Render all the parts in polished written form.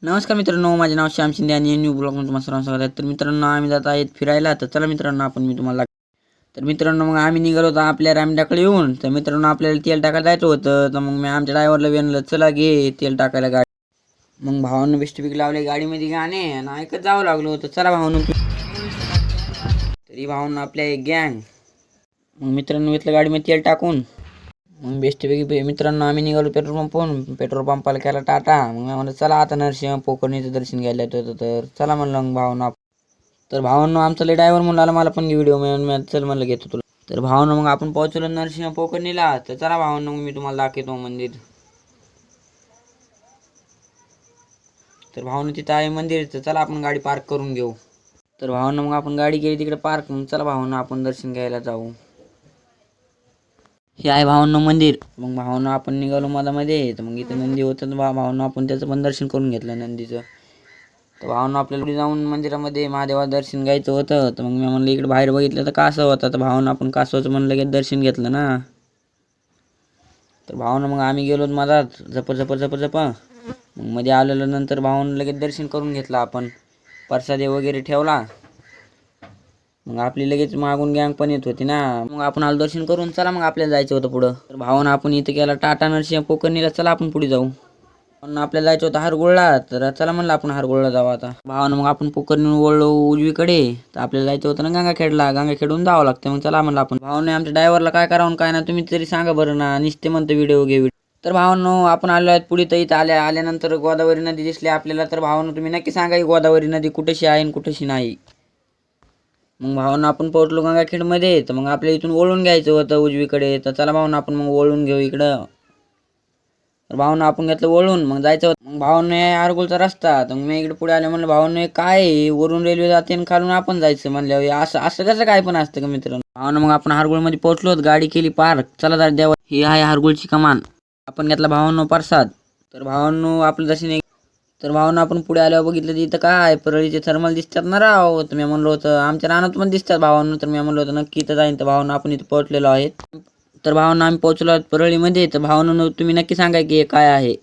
नमस्कार मित्रांनो, माझे नाव श्याम शिंदे आणि न्यू ब्लॉगमध्ये तुम्हाला सर्वांचं स्वागत आहे. तर मित्रांनो, आम्ही जात आहेत फिरायला. तर चला मित्रांनो, मी तुम्हाला तर मित्रांनो मग आम्ही निघालो होतो आपल्या रामड्याकडे येऊन. तर मित्रांनो आपल्याला तेल टाकायला जायचं होतं. तर मग मी आमच्या ड्रायव्हरला विनलं, चला घे तेल टाकायला गाडी. मग भावानं बेस्टपैकी लावले गाडीमध्ये गाणे आणि ऐकत जावं लागलो होतं. चला भावानं तरी भावानं आपल्या एक गँग. मग मित्रांनो घेतलं गाडीमध्ये तेल टाकून. मग बेस्टपैकी मित्रांनो आम्ही निघालो पेट्रोल पंपाला केला टाटा. मग म्हणलं चला आता नरसिंह पोखरणीचं दर्शन घ्यायला येतो. तर चला म्हणलं मग भावना. तर भावांनो आमचा लय ड्रायव्हर म्हणला मला पण व्हिडिओ मिळून चल म्हणलं घेतो तुला. तर भावांनो मग आपण पोहोचलो नरसिंह पोखरणीला. तर चला भावांनो मी तुम्हाला दाखवतो मंदिर. तर भावांनो तिथं आहे मंदिर. तर चला आपण गाडी पार्क करून घेऊ. तर भावांनो मग आपण गाडी गेली तिकडे पार्क. मग चला भावांनो आपण दर्शन घ्यायला जाऊ. हे आहे भावांनो मंदिर. मग भावांनो आपण निघालो मधामध्ये. तर मग इथं नंदी होतं. भावांनो आपण त्याचं पण दर्शन करून घेतलं नंदीचं. तर भावांनो आपल्याला जाऊन मंदिरामध्ये महादेवाचं दर्शन घ्यायचं होतं. तर मग मी म्हणलं इकडे बाहेर बघितलं तर कासव होता. तर भावांनो आपण कासवाचं म्हणलं लगेच दर्शन घेतलं ना. तर भावांनो मग आम्ही गेलो मधात झप. मग मध्ये आलेलं नंतर भावांनो लगेच दर्शन करून घेतलं आपण. प्रसादे वगैरे ठेवला. मग आपली लगेच मागून गँग पण येत होती ना. मग आपण आलो दर्शन करून. चला मग आपल्याला जायचं होतं पुढं. तर भावानं आपण इथं गेला टाटा नरसिंह पोखरणीला. चला आपण पुढे जाऊ. आपल्याला जायचं होतं हरगुळला. तर चला म्हणलं आपण हरगुळला जाऊ आता. भावानं मग आपण पोखरणीहून वळलो उजवीकडे. तर आपल्याला जायचं होतं ना गंगाखेडून जावं लागतं. मग चला म्हणलं आपण. भावाने आमच्या ड्रायव्हरला काय करावं काय ना तुम्ही तरी सांगा बरं ना. नुसते म्हणतो व्हिडिओ. तर भावांनो आपण आलो आहेत पुढे. तर इथं आल्यानंतर गोदावरी नदी दिसली आपल्याला. तर भावांनो तुम्ही नक्की सांगा की गोदावरी नदी कुठेशी आहे आणि कुठेशी नाही. मग भावांनो आपण पोहोचलो गंगाखेडमध्ये. तर मग आपल्या इथून वळून घ्यायचं होतं उजवीकडे. तर चला भावांनो आपण मग वळून घेऊ इकडं. तर भावांनो आपण घेतलं वळून. मग जायचं होतं. मग भावांनो हरगुळचा रस्ता. तर मी इकडे पुढे आले म्हणलं भावांनो काय वरून रेल्वे जाते आणि खालून आपण जायचं म्हणलं. असं कसं काय पण असतं का मित्रांनो. भावांनो मग आपण हरगुळमध्ये पोहोचलो. गाडी केली पार्क. चला जरा देवा ही आहे हरगुळची कमान. आपण घेतला भावांनो प्रसाद. तर भावांनो आपलं दर्शन. तर भावांनो आपण पुढे आल्यावर बघितलं तिथं काय परळीचे थर्मल दिसतात ना राव. तर मी म्हणलं होतं आमच्या रानात पण दिसतात भावांनो. तर मी म्हणलं होतं नक्की इथं जाईन. तर भावांनो आपण इथं पोहोचलेलो आहे. तर भावांनो आम्ही पोहोचलो आहोत परळीमध्ये. तर भावांनो तुम्ही नक्की सांगा की हे काय आहे.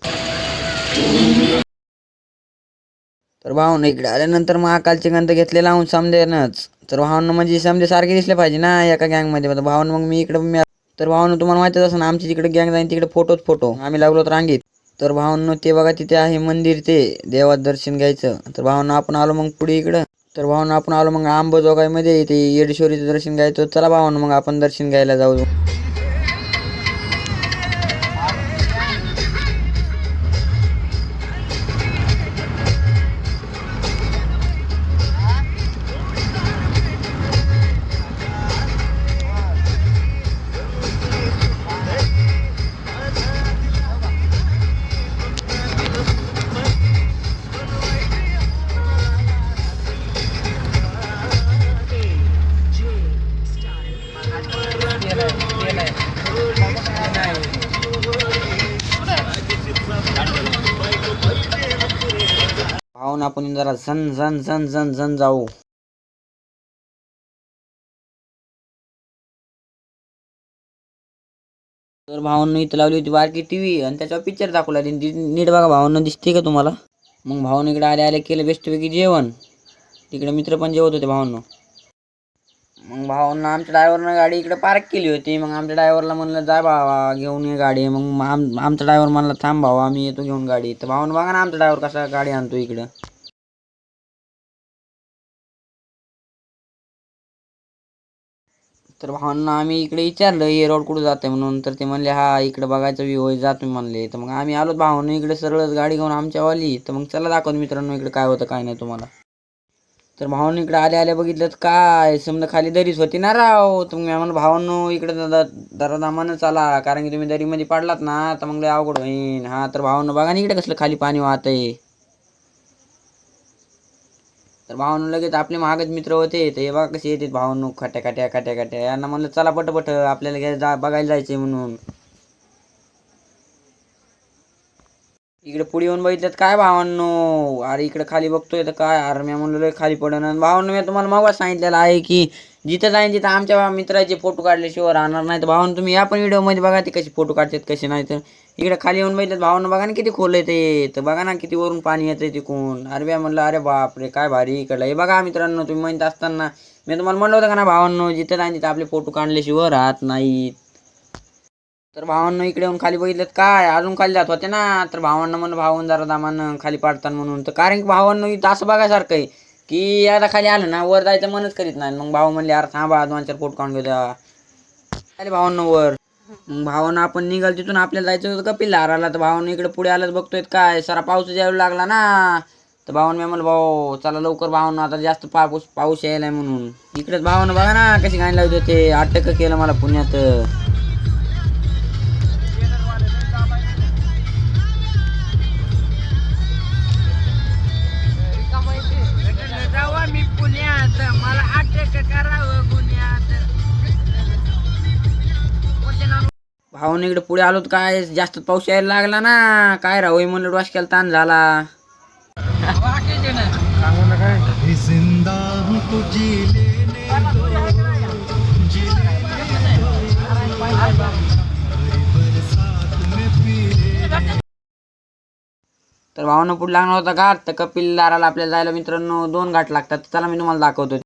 तर भावांनो इकडे आल्यानंतर मग अकालचे गंध घेतले लावून समजेनच. तर भावांनो म्हणजे समजे सारखे दिसले पाहिजे ना एका गँगमध्ये. भावांनो मग मी इकडे तर भावांनो तुम्हाला माहितीच असं ना आमची तिकडे गँग जाईन तिकडे फोटो आम्ही लागलो रांगेत. तर भावांनो ते बघा तिथे आहे मंदिर. ते देवाचं दर्शन घ्यायचं. तर भावांनो आपण आलो मग पुढे इकडं. तर भावांनो आपण आलो मग अंबाजोगाईमध्ये ते येडेश्वरीचं दर्शन घ्यायचं. चला भावांनो मग आपण दर्शन घ्यायला जाऊ. भावांनो आपण जरा झन जाऊ. तर भावांनो इथं लावली होती बारकी टीव्ही आणि त्याच्यावर पिक्चर दाखवला. नीट बघा भावांनो दिसते का तुम्हाला. मग भावांनो इकडे आले केलं बेस्टपैकी जेवण. तिकडे मित्र पण जेवत होते भावांनो. मग भावांनो आमच्या ड्रायव्हरनं गाडी इकडे पार्क केली होती. मग आमच्या ड्रायव्हरला म्हणलं जा भावा घेऊन ये गाडी. मग आमचा ड्रायव्हर म्हणला थांब भावा आम्ही येतो घेऊन गाडी. तर भावांनो बघा ना आमचा ड्रायव्हर कसा गाडी आणतो इकडं. तर भावांना आम्ही इकडे विचारलं हे रोड कुठं जाते म्हणून. तर ते म्हणले हा इकडे बघायचं व्यू होय जा तुम्ही म्हणले. तर मग आम्ही आलो भावांनो इकडे सरळच गाडी घेऊन आमच्यावाली. तर मग चला दाखवतो मित्रांनो इकडे काय होतं काय नाही तुम्हाला. तर भावांनो इकडे आले बघितलं काय समजा खाली दरीच होती ना राव. तर मग म्हणलं भावांनो इकडे जरा दामानं चाला कारण की तुम्ही दरीमध्ये पडलात ना तर मग लय अवघड होईन. हा तर भावांनो बघा ना इकडे कसलं खाली पाणी वाहतंय. तर भावांनो लगेच आपले महागच मित्र होते. तर हे बघा कसे येतात भावांनो खाट्या यांना म्हणलं चला पट आपल्याला बघायला जायचंय म्हणून. इकडे पुढे येऊन बघितलं काय भावांनो अरे इकडे खाली बघतोय तर काय अरे मी म्हणलं खाली पडन. भावांनो मी तुम्हाला मग सांगितलेलं आहे की जिथं जाईन तिथं आमच्या मित्राचे फोटो काढल्याशिवाय राहणार नाही. तर भावांनो तुम्ही या पण व्हिडिओमध्ये बघा ते कसे फोटो काढतात कसे नाही. तर इकडे खाली येऊन बघितलं भावानं, बघा ना किती खोल आहे ते, तर बघा ना किती वरून पाणी येतंय तिकून. अरे बा म्हणलं अरे बापरे काय भारी इकडलं. हे बघा मित्रांनो, तुम्ही म्हणत असताना मी तुम्हाला म्हणलं होतं का ना भावांनो, जिथं जाईन तिथं आपले फोटो काढल्याशिवाय राहत नाहीत. तर भावांनो इकडे येऊन खाली बघितलं काय अजून खाली जात होते ना, तर भावांना म्हणलं भावांना जरा दामानं खाली पाडताना म्हणून. तर कारण की भावांनो इथं असं बघायसारखं आहे की आता खाली आलं ना वर जायचं मनच करीत नाही. मग भाऊ म्हणले अरे थांबा 2-4 फोटो काढून घेऊ द्या. अरे भावांनो वर मग भावानं आपण निघाल तिथून आपल्याला जायचं होतं कपिलधाराला. तर भावानं इकडे पुढे आलंच बघतोय काय सारा पाऊस यायला लागला ना. तर भावानं मी म्हणलं भाऊ चला लवकर भावानं, आता जास्त पाऊस पाऊस यायलाय म्हणून. इकडेच भावानं बघा ना कशी गाणी लावते ते, अटक केलं मला पुण्यात. भावानं इकडे पुढे आलो तर काय जास्त पाऊस यायला लागला ना. काय राहू म्हणलं डोसक्याला ताण झाला. तर भावानं पुढे लागणार होता घाट. तर कपिलधाराला आपल्याला जायला मित्रांनो 2 घाट लागतात. चला मी तुम्हाला दाखवतो.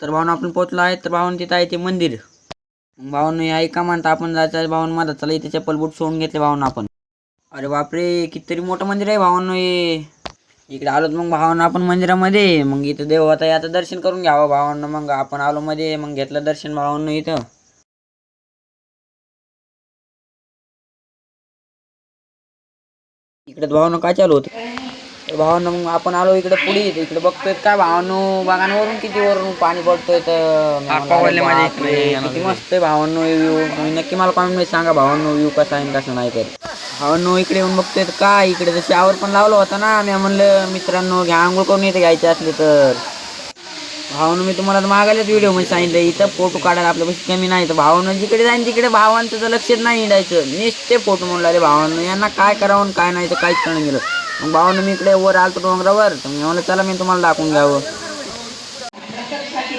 तर भावना आपण पोहोचलो आहे. तर भावना तिथं आहे ते मंदिर. भावना हे ऐका म्हणता आपण जायचं आहे भावना माझा. चला इथे चप्पल बूट सोडून घेतले भावना आपण. अरे बापरे कितीतरी मोठं मंदिर आहे भावांनो हे. इकडे आलोत मग भावांना आपण मंदिरामध्ये. मग इथं देव आता याचं दर्शन करून घ्यावं भावांना. मग आपण आलो मध्ये मग घेतलं दर्शन भावांनो इथं. इकडे भावांनो काय चालू होतं. तर भावांनो मग आपण आलो इकडे पुढे. इकडे बघतोय काय भावांनो बागांवरून किती वरून पाणी पडतोय. तर किती मस्त आहे भावांनो व्ह्यू. तुम्ही नक्की मला कॉमेंट मध्ये सांगा भावांनो व्ह्यू कसा आहे कसं नाही. तर भावांनो इकडे येऊन बघतोय काय इकडे जर शावर पण लावलं होतं ना. मी म्हणलं मित्रांनो घ्या आंघोळ करून इथे घ्यायचे असले तर. भावांनो मी तुम्हाला मागायलाच व्हिडिओ मध्ये सांगितलं इथं फोटो काढायला आपल्यापाशी कमी नाही. तर भावांनो जिकडे जाईन तिकडे भावांचं तर लक्षच नाही हिंडायचं. नुसते फोटो म्हणून लागले भावांनो. यांना काय करावं काय नाही तर काहीच कळून गेलं. मग भावांनो मी इकडे वर आलतो डोंगरावर. तर मी म्हणलं चला मी तुम्हाला दाखवून घ्यावं.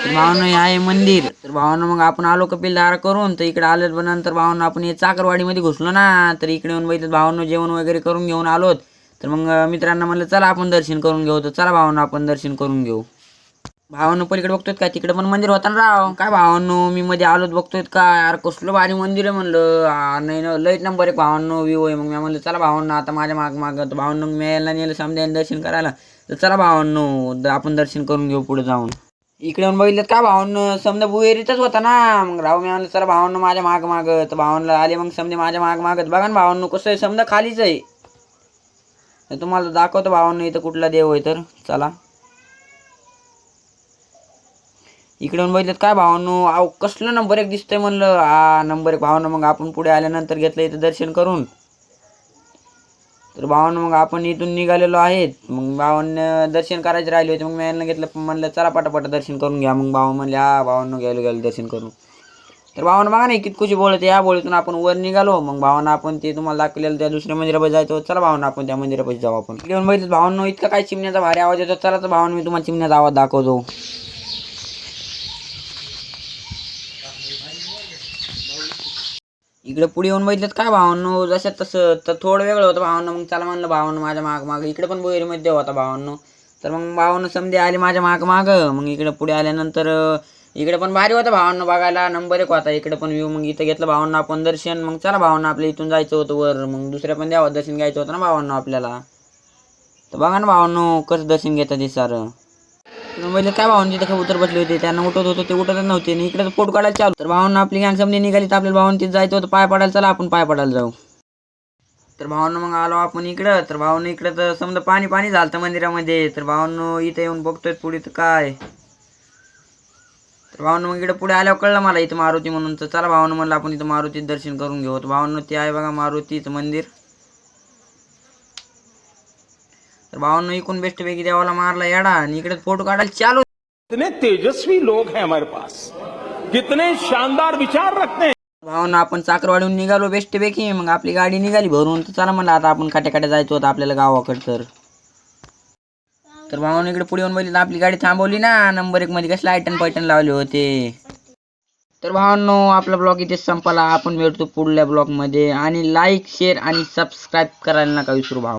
तर भावांनो हे आहे मंदिर. तर भावांनो मग आपण आलो कपिलधारा करून. तर इकडे आलं नंतर भावांनो आपण हे चाकरवाडीमध्ये घुसलो ना. तर इकडे येऊन बघितलं भावांनो जेवण वगैरे करून घेऊन आलोत. तर मग मित्रांना म्हणलं चला आपण दर्शन करून घेऊ. तर चला भावांनो आपण दर्शन करून घेऊ. भावांनो पलीकडे बघतोय काय तिकडे पण मंदिर होता ना राव. काय भावांनो मी मध्ये आलोत बघतोय काय यार कसलं भारी मंदिर आहे म्हणलं. नाही ना लईट नंबर एक भावांनो व्ह्यू आहे. मग मी म्हणलं चला भावांनो आता माझ्या माग तर भावांनो मी यायला नेलं समजा दर्शन करायला. तर चला भावांनो आपण दर्शन करून घेऊ पुढे जाऊन. इकडे येऊन बघितलं काय भावांनो समजा बुहेरीतच होता ना. मग राव मी म्हणलं चला भावांनो माझ्या माग तर भावांना आले मग समजा माझ्या मागत. बघा ना भावांनो कसं आहे समजा खालीच आहे. तर तुम्हाला दाखवतो भावांनो इथं कुठला देव आहे. तर चला इकडे येऊन बघितलं काय भावांनो अहो कसलं नंबर एक दिसतंय म्हणलं. हा नंबर एक भावांनो. मग आपण पुढे आल्यानंतर घेतलं इथं दर्शन करून. तर भावांनो मग आपण इथून निघालेलो आहेत. मग भावांना दर्शन करायचे राहिले होते. मग मी यांना घेतलं म्हणलं चला पटापट दर्शन करून घ्या. मग भाऊ म्हणले हा भावांनो गेलो दर्शन करून. तर भावांनो बघा नाही कितकुशी बोलत या बोळीतून आपण वर निघालो. मग भावांना आपण ते तुम्हाला दाखवलेलं त्या दुसऱ्या मंदिरापाशी जायचं. चला भावांना आपण त्या मंदिरापाशी जाऊ आपण. घेऊन बघितलं भावांनो इतका काय चिमण्याचा भारी आवाज येतो. चला तर भावांनो मी तुम्हाला चिमण्याचा आवाज दाखवतो. इकडे पुढे येऊन बघितलं काय भावांनो जसं तसं तर थोडं वेगळं होतं भावांनो. मग चला म्हणलं भावांनो माझ्या माग इकडे पण बोईरीमध्ये होता भावांनो. तर मग भावांनो समजे आले माझ्या माग मग इकडे पुढे आल्यानंतर इकडे पण भारी होतं भावांनो बघायला. नंबर 1 होता इकडे पण व्ह्यू. मग इथं घेतलं भावांनो आपण दर्शन. मग चला भावांनो आपल्या इथून जायचं होतं वर. मग दुसऱ्या पण देवात दर्शन घ्यायचं होतं ना भावांनो आपल्याला. तर बघा ना भावांनो कसं दर्शन घेतात हे सारं. म्हणजे काय भावांनी तिथे कबूतर बसले होते त्यांना उठवत होतो ते उठतच नव्हते. आणि इकडे फोटो काढायला चालू. तर भावांना आपली गँग समजे निघाली. तर आपल्याला भावांनी तिथे जायचं होतं पाय पडायला. चला आपण पाय पडायला जाऊ. तर भावांनो मग आलो आपण इकडं. तर भावांनो इकडं तर समजा पाणी झालं मंदिरामध्ये. तर भावांनो इथे येऊन बघतोय पुढे तर काय. तर भावांनो मग इकडे पुढे आल्यावर कळलं मला इथं मारुती म्हणून. तर चला भावांनो म्हणलं आपण इथं मारुतीचं दर्शन करून घेऊ. तर भावांनो ते आहे बघा मारुतीचं मंदिर. तर भावांनो इकून बेस्ट पैकी देवाला मारला येडा आणि इकडे फोटो काढायला चालू. कितने तेजस्वी लोग हैं हमारे पास, कितने शानदार विचार रखते हैं. भावांनो आपण चाकरवाडीहून निघालो बेस्ट पैकी. मग आपली गाडी निघाली भरून. तर चला म्हणलं आता आपण काट्या जायचो होतं आपल्याला गावाकडं. तर भावांनो इकडे पुढे येऊन बघितलं आपली गाडी थांबवली ना नंबर 1 मध्ये. कसले आयटन पैटन लावले होते. तर भावांनो आपला ब्लॉग इथे संपला. आपण भेटतो पुढल्या ब्लॉग मध्ये. आणि लाईक शेअर आणि सबस्क्राईब करायला नका विसरू भाव.